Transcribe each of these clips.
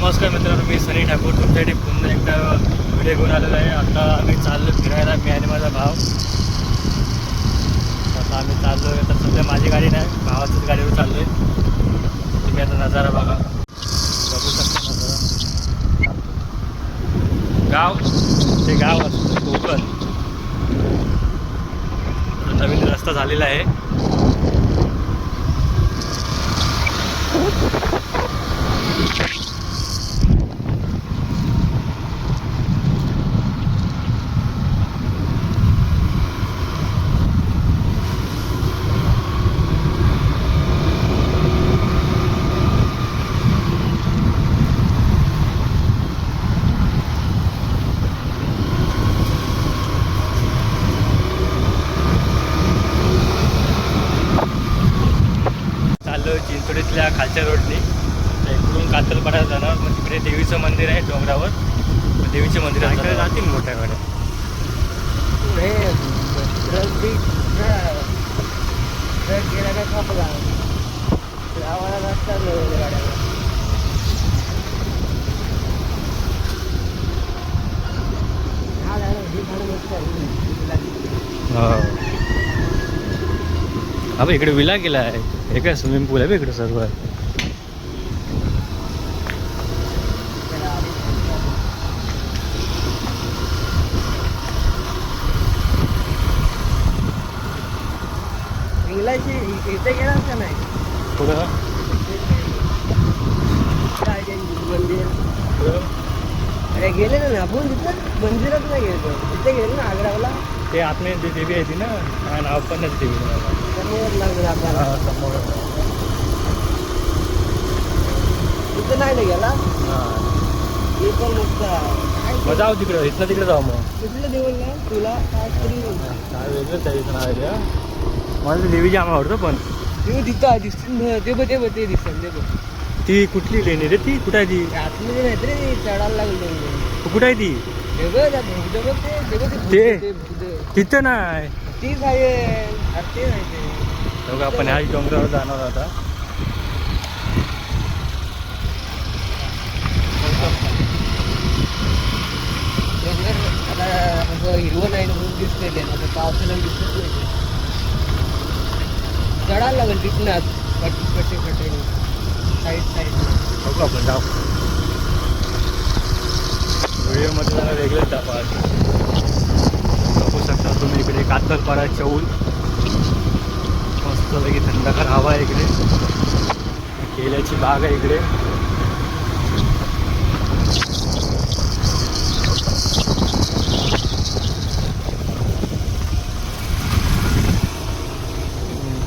नमस्कार मित्रांनो, मी सनी ठाकूर तुमच्यासाठी पुन्हा एकदा व्हिडिओ घेऊन आलेलो आहे. आता आम्ही चाललो फिरायला, मी आणि माझा भाव. आता आम्ही चाललो आहे. आता सध्या माझी गाडी नाही, भावाचीच गाडीवर चाललो आहे. तुम्ही आता नजारा बघा, बघू शकता नजारा. गाव ते गाव असतं कोकण. नवीन रस्ता झालेला आहे. चिंचोडीतल्या खालच्या रोडनी इकडून कातलपाड्याला जाणार. मग तिकडे देवीचं मंदिर आहे डोंगरावर. मग देवीचे मंदिर इकडे जातील मोठ्या गाड्या. हा इकडे विला गेला आहे. हे काय स्विमिंग पूल आहे इकडे सर्व आहे. इथे गेला का नाही कुठं अरे गेले ना आपण तिथं मंदिरात नाही गेलो. तिथे गेलो ना आग्राला. ते आतमध्ये देवी आहे ती ना, नाव पण नाही देवी समोर लागलं आपल्याला. समोर तिथं नाही ना गेला. हे पण मग जाऊ तिकडं, इथलं तिकडे जाऊ. मग कुठलं देऊन ना तुला काय वेगळंच आहे नाव आहे का. मला तर देवी जाम आवडतं. पण तिथं दिसतील ते दिसतं ते बघ. ती कुठली लेणी रे? ती कुठं आहे ती? आतमध्ये नाही रे, चढायला लागलं. कुठं आहे ती? ते तिथं नाही. तीच आहे. ते नाही ते बघा, आपण ह्या डोंगरावर जाणार आता. आता हिरवं नाही म्हणून दिसते. आता पावसाला दिसत नाही. चढायला लागेल तिथून कटे साईड बघू आपण जाऊ. व्हिडिओमध्ये जरा वेगळंच दाखवा. बघू शकता तुम्ही इकडे कातलपाडा चौल. मस्तपैकी थंडगार हवा आहे इकडे. केल्याची बाग आहे इकडे.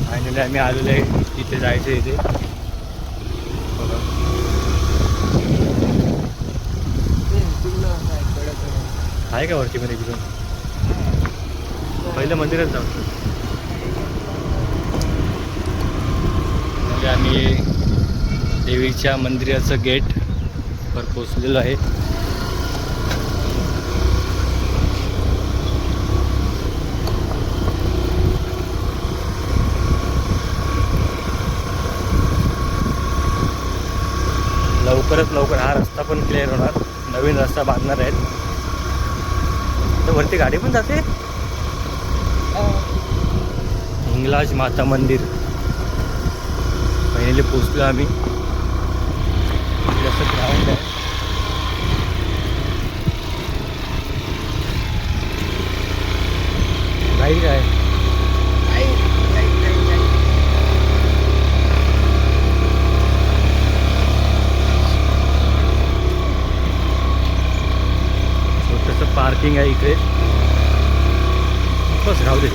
फायनली आम्ही आलेलो आहे. तिथे जायचं इथे बघा. आहे का वरती मध्ये इकडून? पहिलं मंदिरात जाऊ. म्हणजे आम्ही देवीच्या मंदिराचं गेट वर पोचलेलो आहे. लवकरच लवकर हा रस्ता पण क्लिअर होणार. नवीन रस्ता बांधणार आहेत. तर वरती गाडी पण जाते. हिंगलाज माता मंदिर पहिले पोचलो आम्ही. जसं ग्राउंड आहे. राहील काय छोटंसं पार्किंग आहे इकडे. बस राहू दे.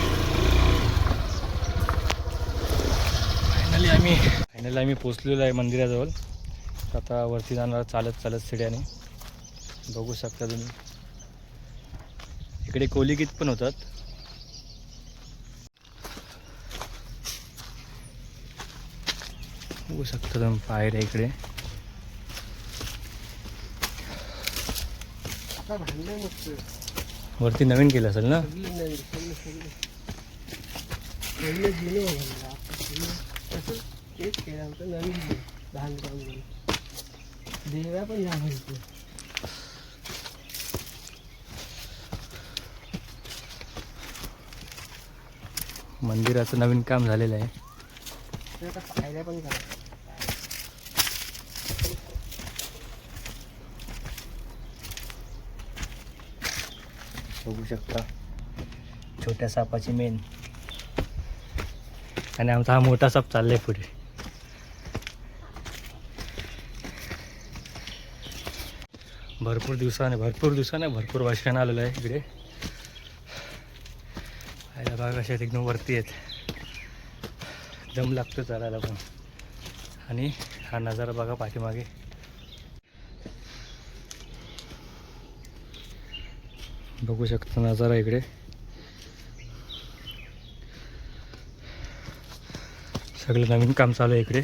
फायनली आम्ही पोचलेलो आहे मंदिराजवळ. आता वरती जाणार चालत शिड्याने. बघू शकता तुम्ही इकडे कोली गीत पण होतात. बघू शकता तुम्ही पायऱ्या इकडे. वरती नवीन केलं असेल ना. तेच केलं होतं नवीन बांधकाम. देव्या पण जाम आहे इथे. मंदिराचं नवीन काम झालेलं आहे. ते आता खायला पण करा. बघू शकता छोट्या सापाची मेन आणि आमचा हा मोठा साप चाललाय पुढे. भरपूर वर्षानं आलेलो आहे इकडे. आयला बाग अशा एकदम वरती आहेत. दम लागतो चालायला पण. आणि हा नजारा बघा पाठीमागे. बघू शकता नजारा इकडे. सगळं नवीन काम चालू आहे इकडे.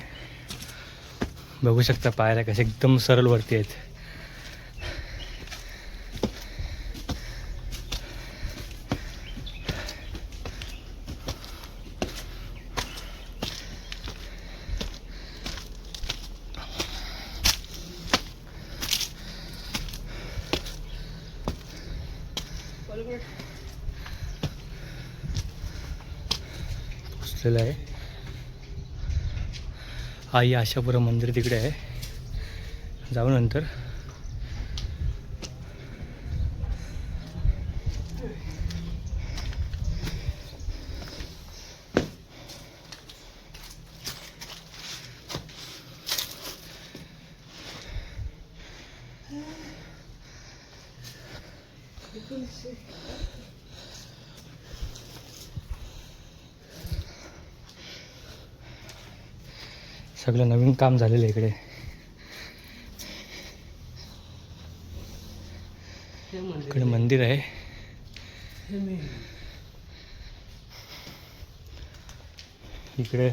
बघू शकता पायऱ्या कशा एकदम सरळ वरती आहेत. पोचलेलं आहे. आई आशापुरम मंदिर तिकडे आहे. जाऊ नंतर. सगळं नवीन काम झालेलं आहे इकडे. इकडे मंदिर आहे. इकडे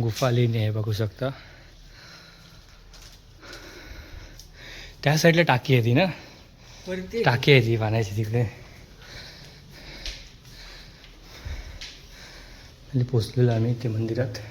गुफा लेणी आहे बघू शकता. त्या साईडला टाकी आहे ती ना. टाकी आहे ती पाण्याची तिकडे. आणि पोचलेलो आम्ही ते मंदिरात.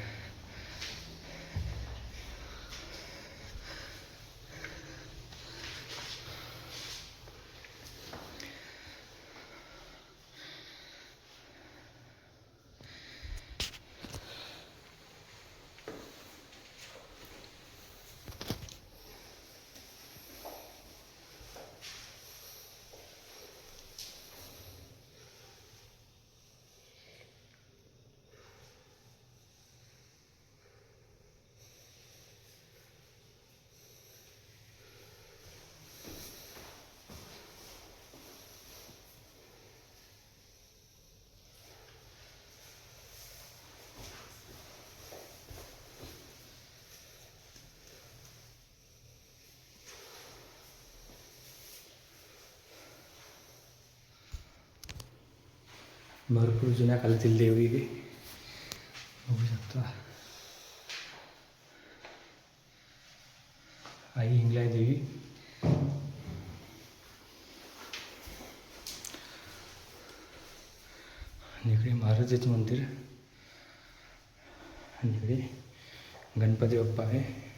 भरपूर जुन्या काळातील देवी बघू शकता. आई हिंगलाय देवी. आणि इकडे महाराजाचं मंदिर. आणि इकडे गणपती बाप्पा आहे.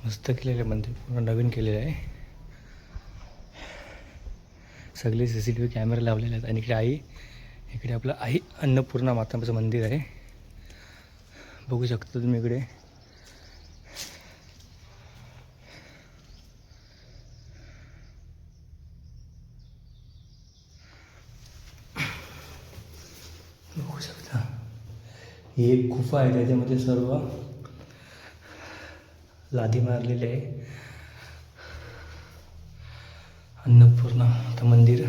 मस्त केलेलं आहे मंदिर. पूर्ण नवीन केलेलं आहे. सगळे CCTV कॅमेरे लावलेले आहेत. आणि इकडे आपलं आई अन्नपूर्णा माताचं मंदिर आहे. बघू शकता तुम्ही इकडे. बघू शकता ही एक गुफा आहे. त्याच्यामध्ये सर्व लादी मारलेली आहे. अन्नपूर्णा आता मंदिर.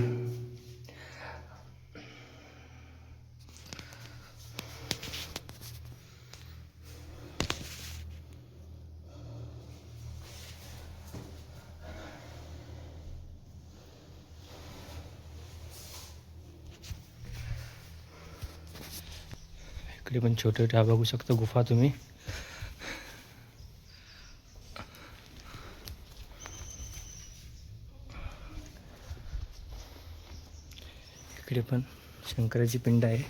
इकडे पण छोटे छोटे बघू शकता गुफा तुम्ही. इकडे पण शंकराची पिंड आहे.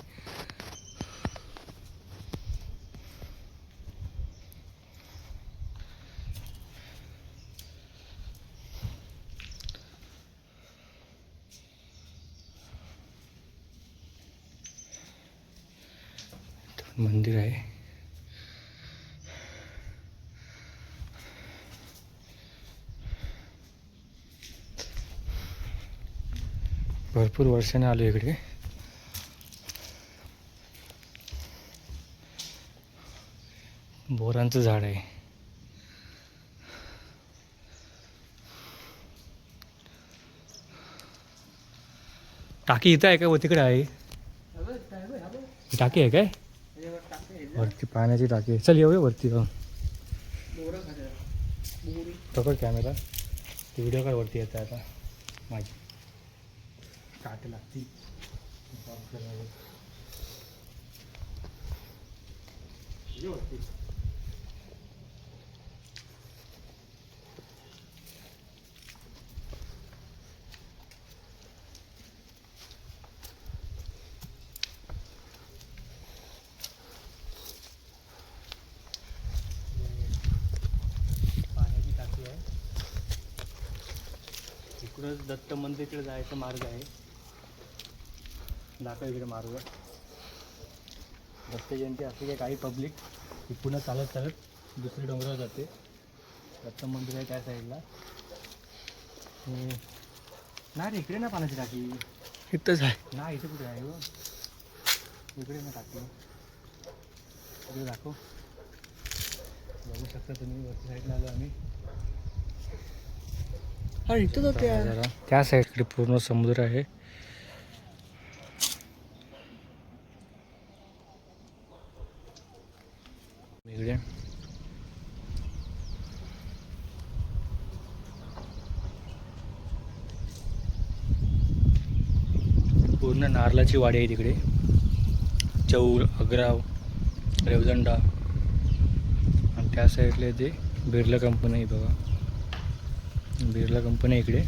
मंदिर आहे. भरपूर वर्षाने आलो इकडे. बोरांचं झाड आहे. टाकी इथं आहे का व तिकडे आहे? टाकी आहे काय? वरती पाण्याची टाकी आहे. चल येऊया वरती जाऊन. पकड कॅमेरा. ती व्हिडिओ काढ वरती येतं आता माझी. काटे लागतील. वरती इकडं दत्त मंदिरकडे जायचा मार्ग आहे. दाखव इकडे मार्ग. दत्त जयंती असते काय काही पब्लिक पुन्हा चालत चालत दुसऱ्या डोंगरावर जाते. दत्त मंदिर आहे त्या साईडला. नाही रे इकडे ना पाण्याची टाकी. इथंच आहे ना. इथे कुठे आहे व? इकडे ना टाकी. इकडे दाखव. बघू शकता तुम्ही वरती साईडला आलो आम्ही. हा इथंच होते. त्या साईडकडे पूर्ण समुद्र आहे. इकडे पूर्ण नारळाची वाडी आहे. तिकडे चौल, अग्राव, रेवदंडा आणि त्या साईडला ते बिर्ला कंपनी आहे बघा. बिर्ला कंपनी इकडे.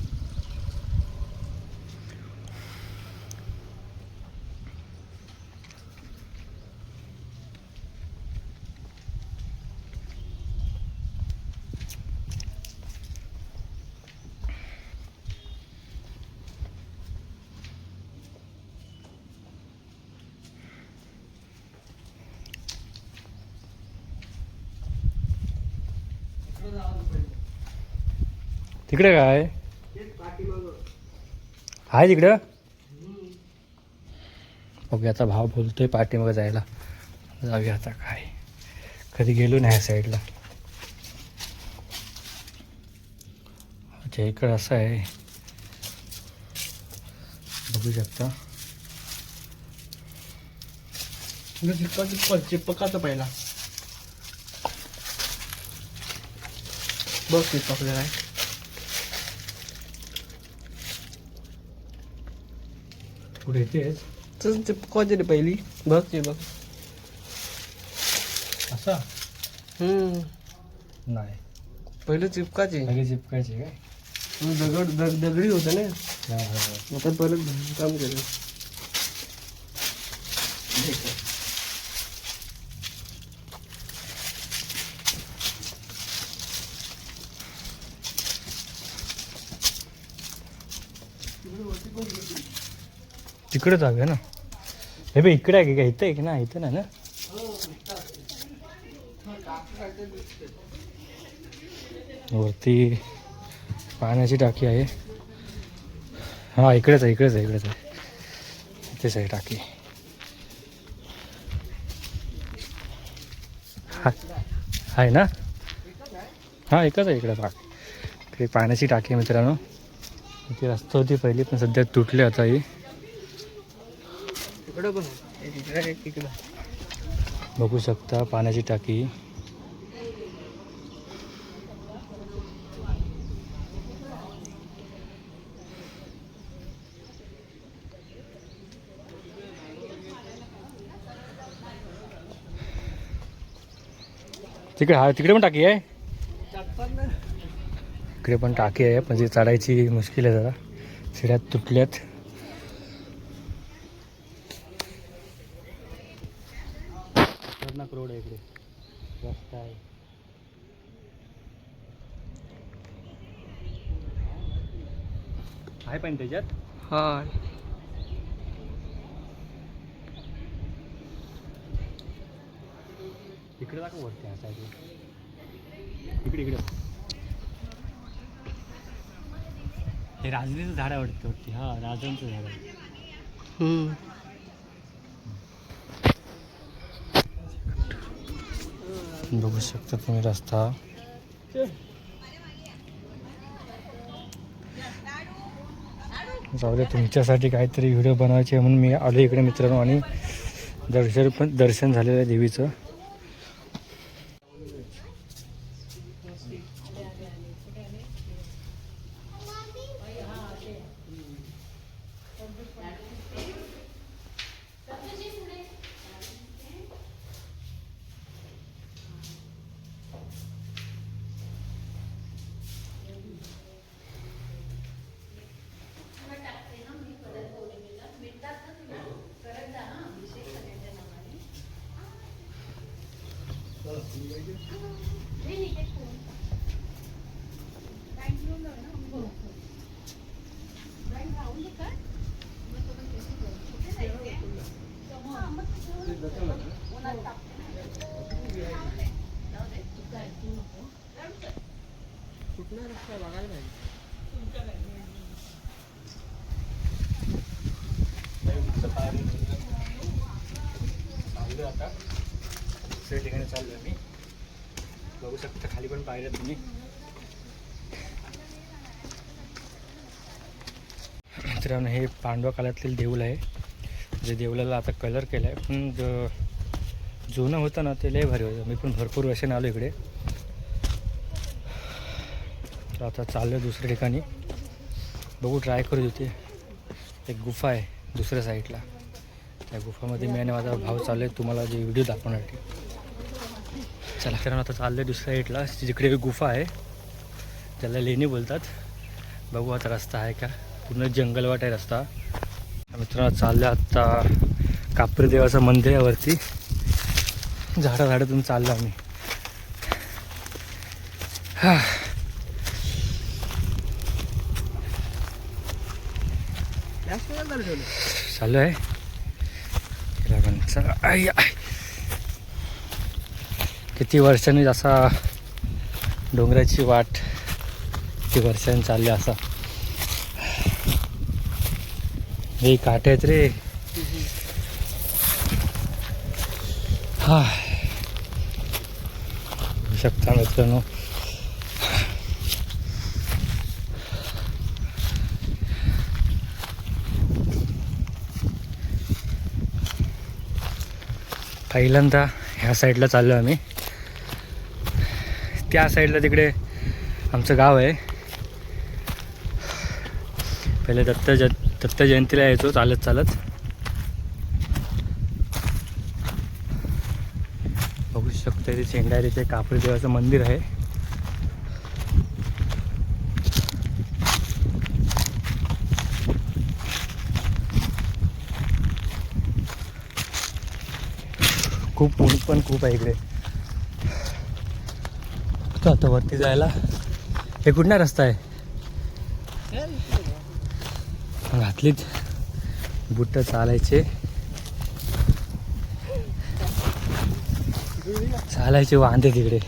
तिकडे काय आहे? तिकडं ओके. आता भाव बोलतोय पाठीमागं जायला. जाऊया आता. काय कधी गेलो नाही ह्या साईडला. अच्छा इकडं असं आहे. बघू शकता. चिपकाचं पहिला बघ चिपकलेला आहे. पुढे येतेच चिपकायची रे पहिली. बघ ते बघ असा. नाही पहिलं चिपकाचे. लगेच चिपकायचे काय? दगडी होतं ना. आता परत काम केलं. तिकडे जाऊया ना. हे बघ इकडे आहे का? इथं आहे की ना? इथं नाही ना. वरती पाण्याची टाकी आहे. हा इकडेच आहे. इकडेच आहे. इकडेच आहे. इथेच आहे टाकी. आहे ना. हा एकच आहे इकडे टाकी. इकडे पाण्याची टाकी आहे मित्रांनो. इथे रस्ता होती पहिली पण सध्या तुटली आता ही. बघू शकता पाण्याची टाकी. तिकडे पण टाकी आहे. इकडे पण टाकी आहे पण ती चढायची मुश्किल आहे जरा. शिड्यात तुटल्यात. खतरनाक रोड आहे इकडे, रस्ता आहे. आहे पण त्याच्यात हा इकडे दाखव वरती ह्या साईडला. इकडे इकडे हे राजनीचं झाड आहे वाटतं वरती. हा राजांचं झाड आहे. बघू शकता तुम्ही रस्ता. जाऊ दे, तुमच्यासाठी काहीतरी व्हिडिओ बनवायचे म्हणून मी आलो इकडे मित्रांनो. आणि दर्शन झालेलं आहे देवीचं. कुठला रस्ता बघायला पाहिजे. आता दुसऱ्या ठिकाणी चाललो आहे मी. बघू शकता खाली पण पाहिलं तुम्ही. मित्रांनो हे पांडवा काळातील देऊळ आहे. जे देऊळाला आता कलर केला आहे, पण जुनं होतं ना ते लय भारी होतं. मी पण भरपूर वर्षाने आलो इकडे. तर आता चाललो दुसऱ्या ठिकाणी. बघू ट्राय करू देते. एक गुफा आहे दुसऱ्या साईडला. त्या गुफामध्ये मी आणि माझा भाऊ चाललो आहे तुम्हाला जे व्हिडिओ दाखवण्यासाठी. चला कारण आता चाललं आहे दुसऱ्या साईडला, जिकडे एक गुफा आहे त्याला लेणी बोलतात. बघू आता रस्ता आहे का. पूर्ण जंगलवाट आहे रस्ता. मित्रांनो चाललं आता कापरी देवाचं मंदिर आहे वरती. झाडातून चाललो आम्ही. चालू आहे. चला आई आई. किती वर्षांनी असा डोंगराची वाट किती वर्षांनी चालले असा. हे काटे आहेत रे. हा बघू शकता मित्रांनो. पहिल्यांदा ह्या साईडला चाललो आम्ही. त्या साईडला तिकडे आमचं गाव आहे. पहिले दत्त जयंतीला यायचो चालत चालत. बघू शकतो इथे चेंडारीचे कापरी देवाचं मंदिर आहे. खूप ऊन पण खूप आहे इकडे. आता वरती जायला हे कुठला रस्ता आहे. घातलीत बुट्ट चालायचे वांदे तिकडे.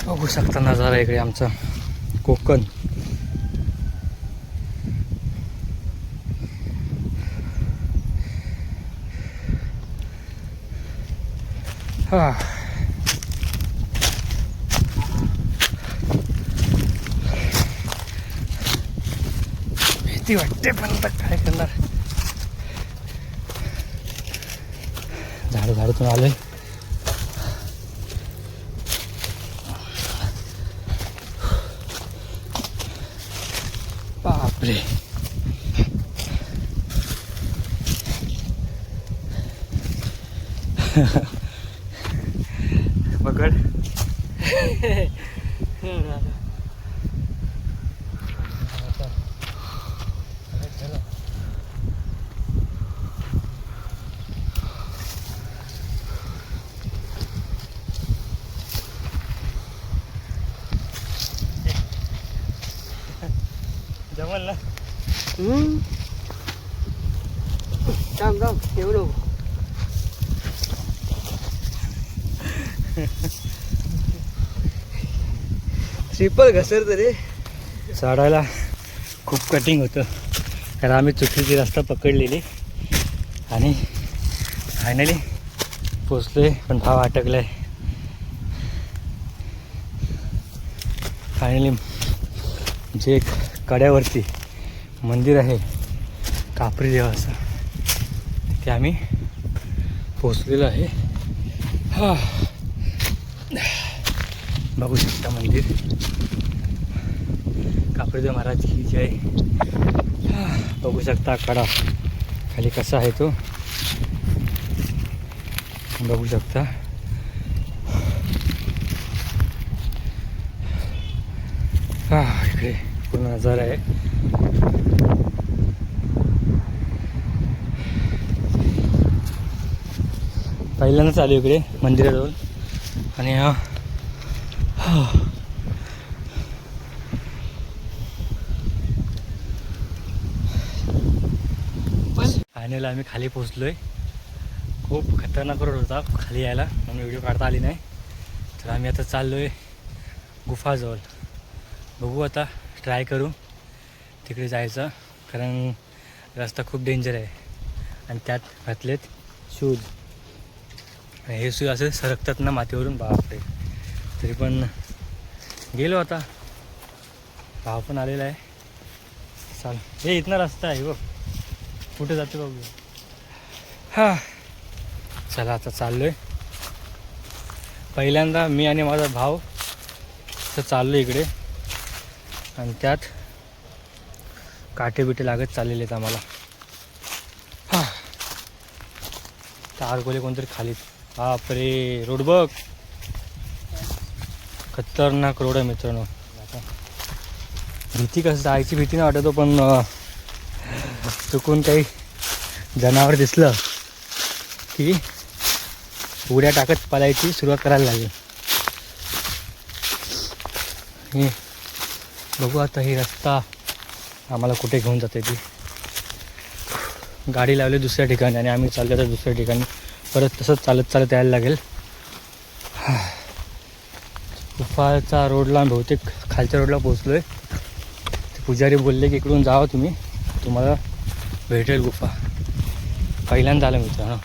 बघू शकता नजारा इकडे आमचा कोकण. हा भीती वाटते पण आता काय करणार. झाडातून आलोय. बापरे. पकड. मला. थांब थांब ठेवू नको. ट्रिपल घसरत रे. चढायला खूप कटिंग होतं कारण आम्ही चुकीची रस्ता पकडलेली आणि फायनली पोचलोय पण भाव अटकलाय. फायनली जे एक कड्यावरती मंदिर आहे कापरी देवाचं ते आम्ही पोचलेलो आहे. हा बघू शकता मंदिर. कापरीदेव महाराज की जय. बघू शकता कडा खाली कसा आहे तो बघू शकता. हा इकडे पूर्ण नजारा आहे. पहिल्यांदाच आलो इकडे मंदिराजवळ आणि फायनल आम्ही खाली पोचलोय. खूप खतरनाक रोड होता खाली यायला म्हणून व्हिडिओ काढता आली नाही. तर आम्ही आता चाललोय गुफाजवळ. बघू आता ट्राय करू तिकडे जायचं कारण रस्ता खूप डेंजर आहे आणि त्यात घातलेत शूज. हे शूज असे सरकतात ना मातीवरून बापरे. तरी पण गेलो आता. भाव पण आलेला आहे. चाल हे इथनं रस्ता आहे बघ कुठे जाते बघू. हां चला आता चाललो आहे. पहिल्यांदा मी आणि माझा भाव तर चाललो इकडे आणि त्यात काटे बिटे लागत चाललेले आहेत आम्हाला. हां तारगोले कोणतरी खाली. बापरे रोड बघ खतरनाक रोड आहे मित्रांनो. आता भीती कसं जायची भीती नाही वाटतो पण चुकून काही जनावर दिसलं की उड्या टाकत पळायची सुरुवात करायला लागेल. हे बघू आता ही रस्ता आम्हाला कुठे घेऊन जाते ती. गाडी लावली दुसऱ्या ठिकाणी आणि आम्ही चाललो तर दुसऱ्या ठिकाणी परत तसंच चालत चालत यायला लागेल. गुफाचा रोडला बहुतेक खालच्या रोडला पोचलो आहे. पुजारी बोलले की इकडून जावं तुम्ही तुम्हाला भेटेल गुफा. पहिल्यांदा आलं मित्रांनो.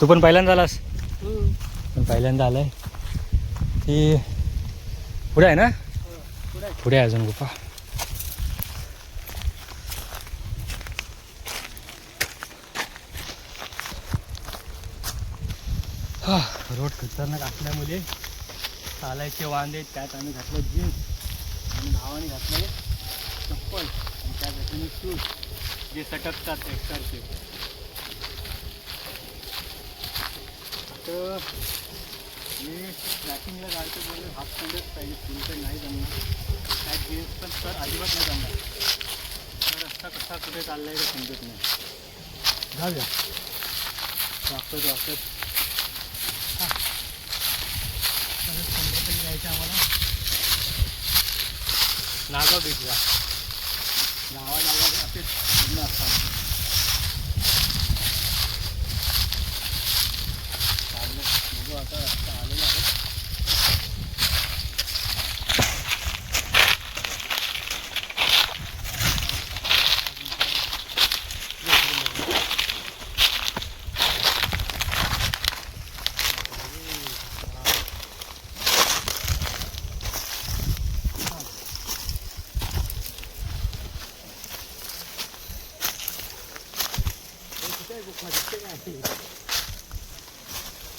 तू पण पहिल्यांदा आलास. पण पहिल्यांदा आलाय ती पुढे आहे ना. पुढे आहे अजून गुफा. हा रोड खतरनाक असल्यामुळे चालायचे वांदे. त्यात आम्ही घातलं जीन्स आणि भावाने घातलं चप्पल आणि त्या घातले शूज जे सटकतात एकसारखे. तर मी ट्रॅकिंगला जायचं बोललं हाफ पॅन्टच पाहिजे फुल पॅन्ट नाही जमणार. काय जीन्स पण तर अजिबात नाही जमणार. तर रस्ता कसा कुठे चालला आहे ते समजत नाही. जाऊया वापरत वापरत संध्याकाळी जायचं आम्हाला नागाव बीचला. गावाला असेच पूर्ण असतात. चाललं बघू आता रस्ता आलेला आहे.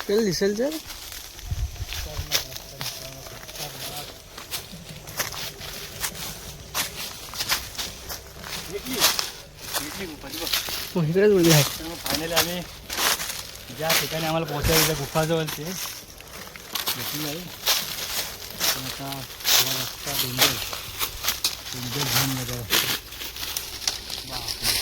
त्याला दिसेल जर इकडेच बोलले आहे. फायनली आम्ही ज्या ठिकाणी आम्हाला पोहोचायचं गुफाजवळ ते भेटून आहे. पण आता हा रस्ता डेंजर घेऊन मध्ये बापरे.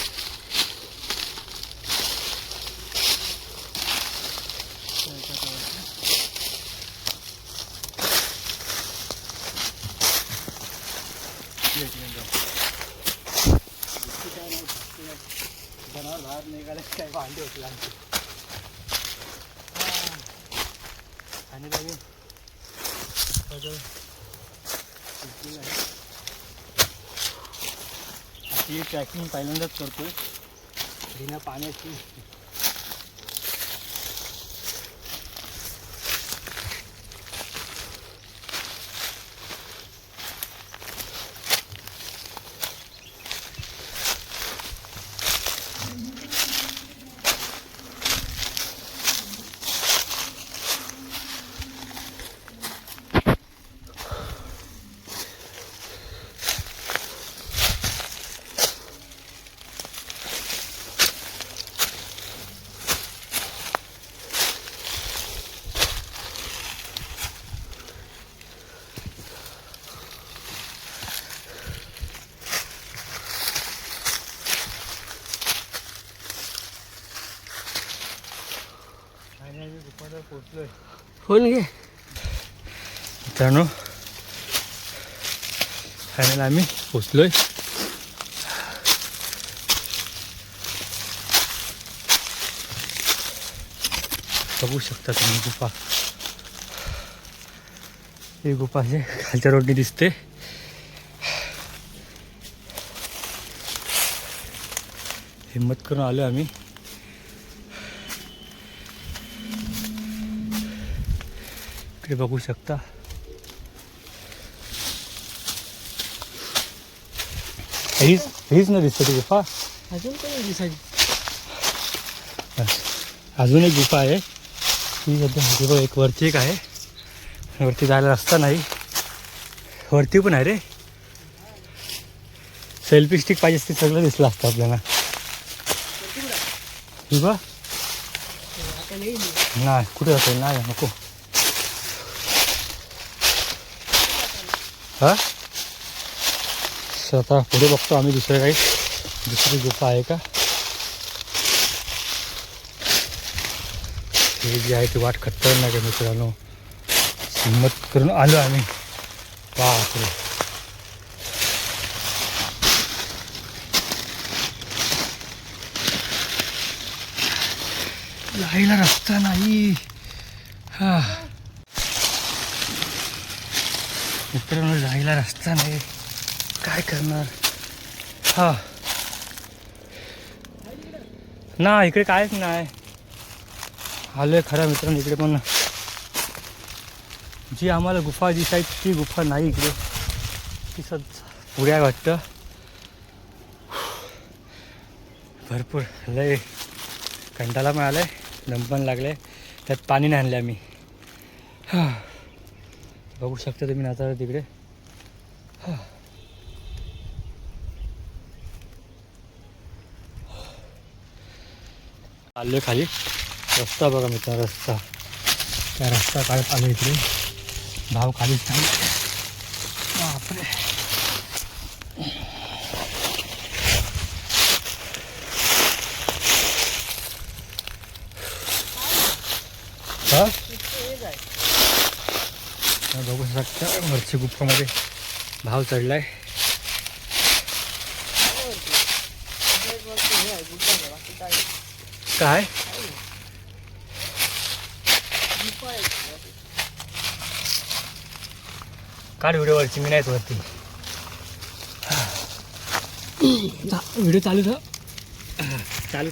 जनावर बाहेर निघाले काय भांडी होती आमची आणि नवीन अशी ट्रॅकिंग पहिल्यांदाच करतोय बिना पाण्याची. पोचलोय फोन घे. मित्रांनो फायनल आम्ही पोचलोय. बघू शकता तुम्ही गुफा. ही गुफा आहे खालच्या रोडने दिसते. हिम्मत करून आलो आम्ही. इकडे बघू शकता हीच न दिसते ती गुफा. अजून कोणी दिसायची. अजून एक गुफा आहे ती सध्या बघ. एक वरती एक आहे. वरती जायला रस्ता नाही. वरती पण आहे रे. सेल्फी स्टिक पाहिजे असते सगळं दिसलं असतं आपल्याला. ही बघ नाही कुठे जातो नाही नको. हा आता पुढे बघतो आम्ही दुसरी गुफा आहे का. ही जी आहे ती वाट खतरनाक आहे मित्रांनो. हिम्मत करून आलो आम्ही. बापरे जायला रस्ता नाही. हा मित्रांनो जायला रस्ता नाही. काय करणार. हा ना इकडे कायच नाही. आलोय खरं मित्रांनो इकडे पण जी आम्हाला गुफा दिसायची ती गुफा नाही इकडे. ती पुढे आहे वाटतं. भरपूर लय कंटाळा पण आलाय. दम पण लागले. त्यात पाणी नाही आणले आम्ही. हा बघू शकता तुम्ही नजारा तिकडे. आलोय खाली. रस्ता बघा मित्रांनो रस्ता. त्या रस्ता काढत आलो इकडे. भाव खालीच नाही. बापरे हा बघू शकता वरच्या गुफामध्ये भाव चढलाय. काय काढ व्हिडिओवरची मी नाहीत वरती. व्हिडिओ चालू चालू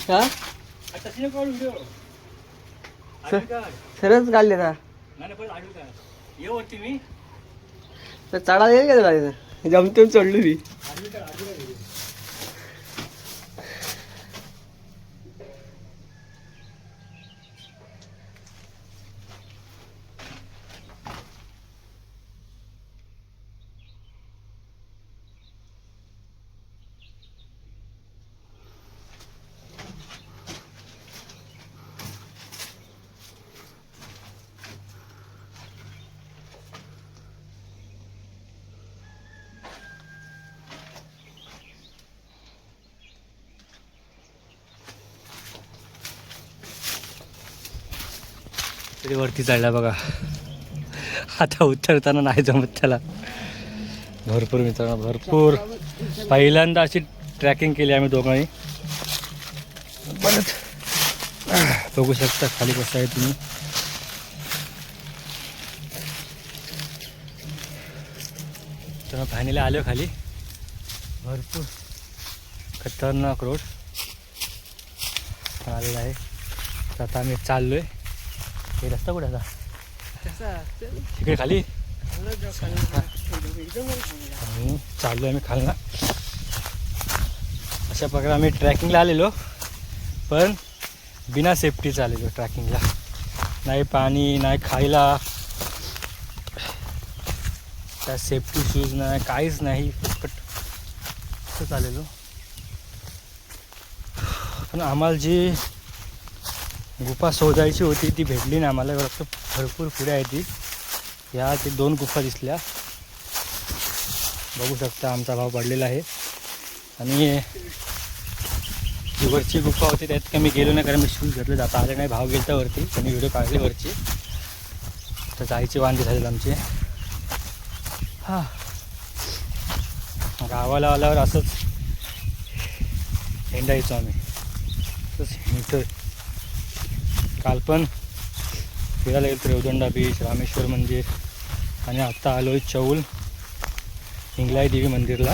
हा सरच काढले ना. ये वरती मी तर चढा येईल का गाडीनं. जमते चढलो मी. तरी वरती चढला बघा. आता उतरताना नाही जमत त्याला. भरपूर मित्रांनो भरपूर. पहिल्यांदा अशी ट्रॅकिंग केली आम्ही दोघांनी. परत बघू शकता खाली कसं आहे तुम्ही. तर फायनली आलो खाली. भरपूर खतरनाक रोड आलेला आहे. तर आता आम्ही चाललोय. हे रस्ता कुठे आता तिकडे खाली आणि चाललो आम्ही खालना. अशा प्रकारे आम्ही ट्रॅकिंगला आलेलो पण बिना सेफ्टीचा आलेलो ट्रॅकिंगला. नाही पाणी नाही खायला, त्या सेफ्टी शूज नाही काहीच नाही. फुकट असंच आलेलो. पण आम्हाला जी गुफा शोधायची होती ती भेटली नाही आम्हाला. फक्त भरपूर पुढे आहे ती. या ते 2 गुफा दिसल्या. बघू शकता आमचा भाव पडलेला आहे. आणि जी वरची गुफा होती त्यात काही मी गेलो नाही कारण मी शूज घेतले. जाता आले नाही. भाव गेलता वरती त्यांनी व्हिडिओ काढले वरची. तर जायचे वांदे झालेत आमचे. हां गावाला आल्यावर असंच हिंडायचो आम्ही. असंच हिंडतोय. काल पण फिरायला गेलो रेवदंडा बीच, रामेश्वर मंदिर आणि आत्ता आलो आहे चौल हिंगलाई देवी मंदिरला.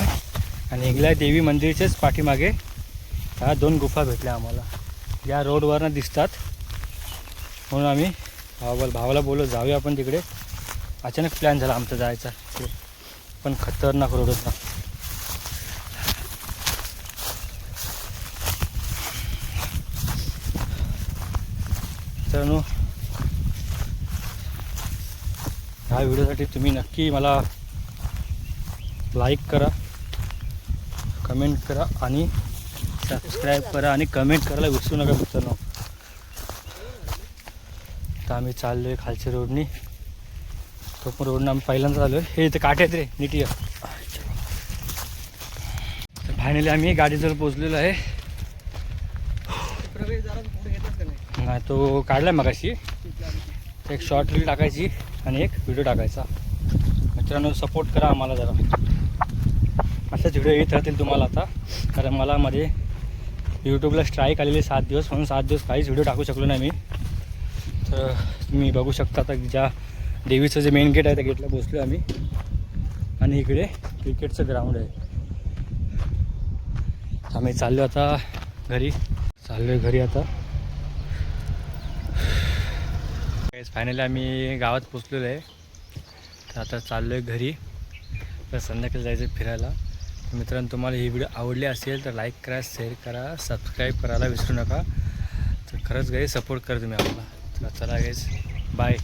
आणि हिंगलाई देवी मंदिरच्याच पाठीमागे ह्या 2 गुफा भेटल्या आम्हाला. या रोडवरनं दिसतात म्हणून आम्ही भावाला बोललो जाऊया आपण तिकडे. अचानक प्लॅन झाला आमचा जायचा. पण खतरनाक रोड होता. मित्रांनो ह्या व्हिडिओसाठी तुम्ही नक्की मला लाईक करा, कमेंट करा आणि सबस्क्राईब करा आणि कमेंट करायला विसरू नका मित्रांनो. तर आम्ही चाललो आहे खालच्या रोडनी. तो पण रोडनं आम्ही पहिल्यांदाच आलो आहे. हे इथे काटे आहेत रे नीट या. तर फायनली आम्ही गाडीजवळ पोचलेलो आहे. नाही तो काढला आहे मगाशी. एक शॉर्ट रील टाकायची आणि एक व्हिडिओ टाकायचा. मित्रांनो सपोर्ट करा आम्हाला जरा. असाच व्हिडिओ येत राहतील तुम्हाला आता. कारण मला मध्ये यूट्यूबला स्ट्राईक आलेली 7 दिवस म्हणून 7 दिवस काहीच व्हिडिओ टाकू शकलो नाही मी. तर तुम्ही बघू शकता आता ज्या देवीचं जे मेन गेट आहे त्या गेटला पोचलो आम्ही. आणि इकडे क्रिकेटचं ग्राउंड आहे. आम्ही चाललो आता घरी. घरी आता. फायनली आम्ही गावात पोचलेलो आहे. तर आता चाललो आहे घरी. तर संध्याकाळी जायचं फिरायला. मित्रांनो तुम्हाला ही व्हिडिओ आवडली असेल तर लाईक करा, शेअर करा, सबस्क्राईब करायला विसरू नका. तर खरंच गाईज सपोर्ट करा तुम्ही आम्हाला. तर चला गाईज बाय.